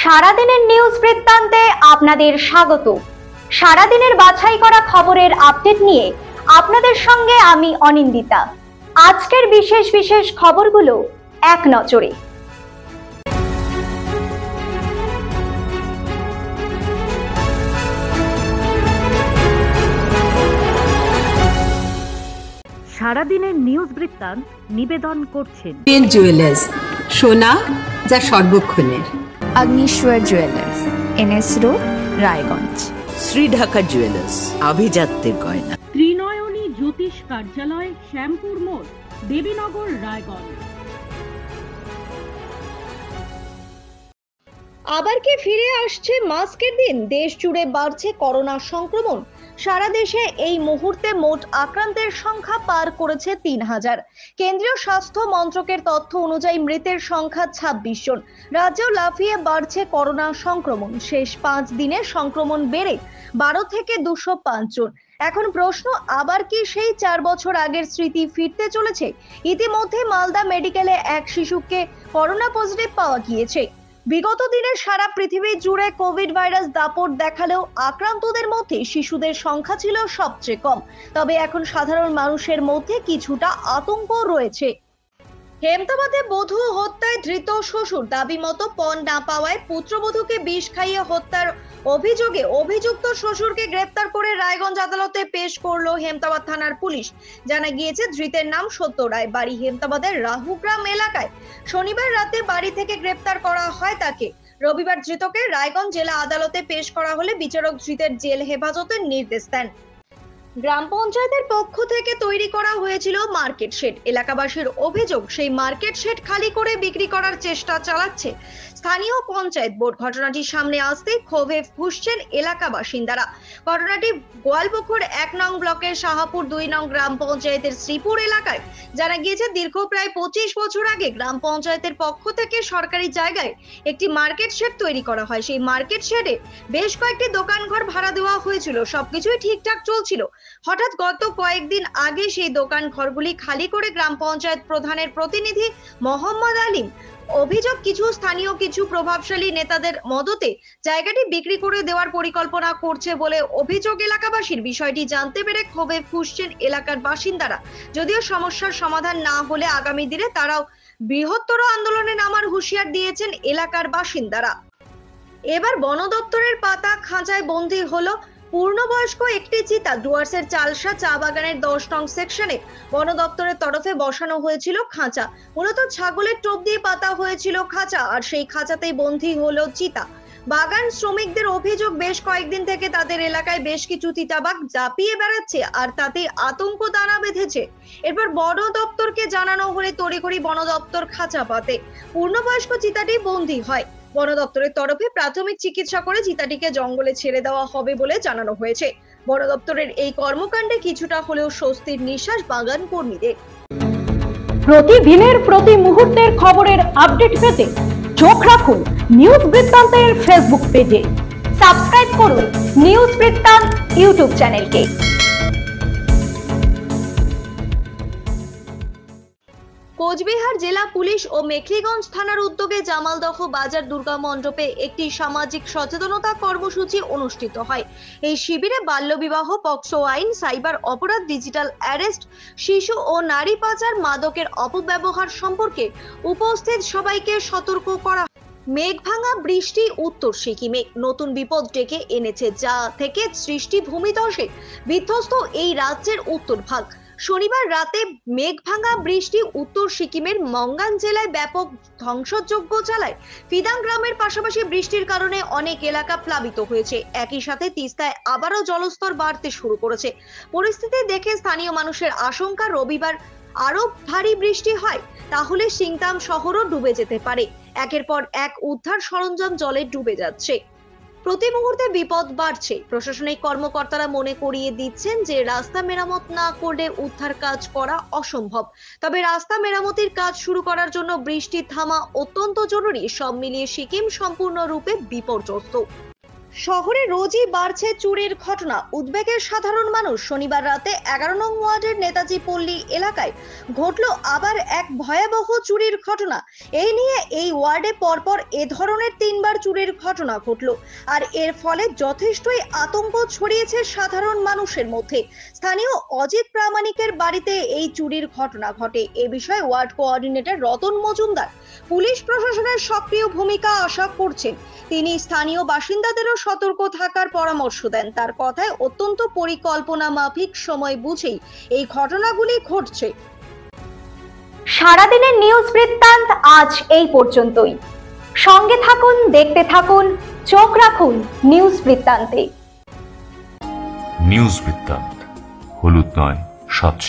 সারাদিনের নিউজ বৃত্তান্তে আপনাদের স্বাগত। সারাদিনের বাছাই করা খবরের আপডেট নিয়ে আপনাদের সঙ্গে আমি অনিন্দিতা। আজকের বিশেষ বিশেষ খবরগুলো এক নজরে। সারাদিনের নিউজ বৃত্তান্ত নিবেদন করছেন জুয়েলার্স, সোনা যা সর্বক্ষণের। Agnishwar jewellers, NS road, Raiganj. Shri Dhaka jewellers, আভিজাত্যের গয়না। ত্রিনয়নী জ্যোতিষ কার্যালয়, শ্যামপুর মোড়, দেবীনগর, রায়গঞ্জ। আবার কি ফিরে আসছে মাস্কের দিন? দেশ জুড়ে বাড়ছে করোনা সংক্রমণ। সারা দেশে এই মুহূর্তে মোট আক্রান্তের সংখ্যা পার করেছে ৩,০০০। কেন্দ্রীয় স্বাস্থ্য মন্ত্রকের তথ্য অনুযায়ী মৃতের সংখ্যা ২৬ জন। রাজ্যেও লাফিয়ে বাড়ছে করোনা সংক্রমণ। শেষ ৫ দিনে সংক্রমণ বেড়ে ১২ থেকে ২০৫ জন। এখন প্রশ্ন, আবার কি সেই ৪ বছর আগের স্মৃতি ফিরতে চলেছে? ইতিমধ্যে মালদা মেডিকেলে এক শিশুকে করোনা পজিটিভ পাওয়া গিয়েছে। বিগত দিনে সারা পৃথিবী জুড়ে কোভিড ভাইরাস দাপট দেখালেও আক্রান্তদের মধ্যে শিশুদের সংখ্যা ছিল সবচেয়ে কম। তবে এখন সাধারণ মানুষের মধ্যে কিছুটা আতঙ্ক রয়েছে। হেমতাবাদে বধূ হত্যায় ধৃত শ্বশুর, দাবি মতো পণ না পাওয়ায় পুত্রবধূকে বিষ খাইয়ে হত্যার অভিযোগে অভিযুক্ত শ্বশুরকে গ্রেপ্তার করে রায়গঞ্জ আদালতে পেশ করলো হেমতাবাদ থানার পুলিশ। জানা গিয়েছে, ধৃতের নাম সত্য রায়, বাড়ি হেমতাবাদের রাহুগ্রাম এলাকায়। শনিবার রাতে বাড়ি থেকে গ্রেপ্তার করা হয় তাকে। রবিবার ধৃতকে রায়গঞ্জ জেলা আদালতে পেশ করা হলে বিচারক ধৃতের জেল হেফাজতের নির্দেশ দেন। গ্রাম পঞ্চায়েতের পক্ষ থেকে তৈরি করা হয়েছিল মার্কেট শেড। এলাকাবাসীর অভিযোগ, সেই মার্কেট শেড খালি করে বিক্রি করার চেষ্টা চালাচ্ছে স্থানীয় পঞ্চায়েত বোর্ড। ঘটনাটি সামনে আসতেই ক্ষোভে ফুঁসছেন এলাকা বাসিন্দারা। ঘটনাটি গোয়ালপুকুর ১ নং ব্লকের শাহাপুর ২ নং গ্রাম পঞ্চায়েতের শ্রীপুর এলাকায়। জানা গিয়েছে, দীর্ঘ প্রায় ২৫ বছর আগে গ্রাম পঞ্চায়েতের পক্ষ থেকে সরকারি জায়গায় একটি মার্কেট শেড তৈরি করা হয়। সেই মার্কেট শেডে বেশ কয়েকটি দোকানঘর ভাড়া দেওয়া হয়েছিল। সবকিছুই ঠিকঠাক চলছিল। হঠাৎ গত কয়েকদিন আগে সেই দোকান ঘরগুলি খালি করে গ্রাম পঞ্চায়েত প্রধানের প্রতিনিধি মোহাম্মদ আলিম অভিযোগ, কিছু স্থানীয় কিছু প্রভাবশালী নেতাদের মদতে জায়গাটি বিক্রি করে দেওয়ার পরিকল্পনা করছে বলে অভিযোগ এলাকাবাসীর। বিষয়টি জানতে পেরে ক্ষোভে ফুঁসছেন এলাকার বাসিন্দারা। যদিও সমস্যার সমাধান না হলে আগামী দিনে তারাও বৃহত্তর আন্দোলনে নামার হুঁশিয়ার দিয়েছেন এলাকার বাসিন্দারা। এবার বন দপ্তরের পাতা খাঁচায় বন্দী হলো পূর্ণবয়স্ক একটি চিতা। ডুয়ার্সের চালসা চা বাগানের ১০ নং সেকশনে বন দপ্তরের তরফে বসানো হয়েছিল খাঁচা। মূলত ছাগলের টোপ দিয়ে পাতা হয়েছিল খাঁচা, আর সেই খাঁচাতেই বন্দী হলো চিতা। বাগান শ্রমিকদের অভিযোগ, বেশ কয়েকদিন থেকে তাদের এলাকায় বেশ কিছু চিতাবাঘ ঝাঁপিয়ে বেড়াচ্ছে, আর তাতে আতঙ্ক দানা বেঁধেছে। এরপর বন দপ্তরকে জানানো হলে তড়িঘড়ি বন দপ্তর খাঁচা পাতে পূর্ণবয়স্ক চিতাটি বন্দী হয়। বন দপ্তরের তরফে প্রাথমিক চিকিৎসা করে চিতাটিকে জঙ্গলে ছেড়ে দেওয়া হবে বলে জানানো হয়েছে। বন দপ্তরের এই কর্মকাণ্ডে কিছুটা হলেও স্বস্তির নিঃশ্বাস বাগান কর্মীদের। প্রতিদিনের প্রতি মুহূর্তের খবরের আপডেট পেতে চোখ রাখুন নিউজ বৃত্তান্তের ফেসবুক পেজে। সাবস্ক্রাইব করুন নিউজ বৃত্তান্ত ইউটিউব চ্যানেলকে। কোচবিহার জেলা পুলিশ ও মেখলিগঞ্জ থানার উদ্যোগে জামালদহ বাজার দুর্গা মণ্ডপে একটি সামাজিক সচেতনতা কর্মসূচি অনুষ্ঠিত হয়। এই শিবিরে বাল্যবিবাহ, পক্সো আইন, সাইবার অপরাধ, ডিজিটাল অ্যারেস্ট, শিশু ও নারী পাচার, মাদকের অপব্যবহার সম্পর্কে উপস্থিত সবাইকে সতর্ক করা। মেঘভাঙা বৃষ্টি উত্তর সিকিমে নতুন বিপদ ডেকে এনেছে, যা থেকে সৃষ্টি ভূমিধসে বিধ্বস্ত এই রাজ্যের উত্তর ভাগ। শনিবার রাতে মেঘভাঙা বৃষ্টি উত্তর সিকিমের মঙ্গান জেলায় ব্যাপক ধ্বংসযজ্ঞ চালায়। ফিদাং গ্রামের পাশাপাশি বৃষ্টির কারণে অনেক এলাকা প্লাবিত হয়েছে। একই সাথে তিস্তায় আবারও জলস্তর বাড়তে শুরু করেছে। পরিস্থিতি দেখে স্থানীয় মানুষের আশঙ্কা, রবিবার আরো ভারী বৃষ্টি হয় তাহলে সিংতাম শহরও ডুবে যেতে পারে। একের পর এক উদ্ধার সরঞ্জাম জলে ডুবে যাচ্ছে। প্রতি মুহূর্তে বিপদ বাড়ছে। প্রশাসনিক কর্মকর্তারা মনে করিয়ে দিচ্ছেন যে রাস্তা মেরামত না করলে উদ্ধার কাজ করা অসম্ভব। তবে রাস্তা মেরামতির কাজ শুরু করার জন্য বৃষ্টি থামা অত্যন্ত জরুরি। সব মিলিয়ে সিকিম সম্পূর্ণরূপে বিপর্যস্ত। শহরে রোজই বাড়ছে চুরির ঘটনা। উদ্বেগের সাধারণ মানুষ। শনিবার রাতে 11 নং ওয়ার্ডের নেতাজি পল্লী এলাকায় ঘটল আবার এক ভয়াবহ চুরির ঘটনা। এই নিয়ে এই ওয়ার্ডে পরপর এ ধরনের 3বার চুরির ঘটনা ঘটল, আর এর ফলে যথেষ্টই আতঙ্ক ছড়িয়েছে সাধারণ মানুষের মধ্যে। স্থানীয় অজিত প্রামাণিকের বাড়িতে এই চুরির ঘটনা ঘটে। এ বিষয়ে word coordinator Ratan Majumdar police প্রশাসনের সক্রিয় ভূমিকা আশা করছেন। তিনি স্থানীয় বাসিন্দাদেরও সতর্ক থাকার পরামর্শ দেন। তার কথায় অত্যন্ত পরিকল্পনা মাফিক সময় বুঝেই এই ঘটনাগুলি ঘটছে। সারাদিনের নিউজ বৃত্তান্ত আজ এই পর্যন্তই। সঙ্গে থাকুন, দেখতে থাকুন, চোখ রাখুন নিউজ বৃত্তান্তে। নিউজ বৃত্তান্ত, হলুদ নয়, স্বচ্ছ।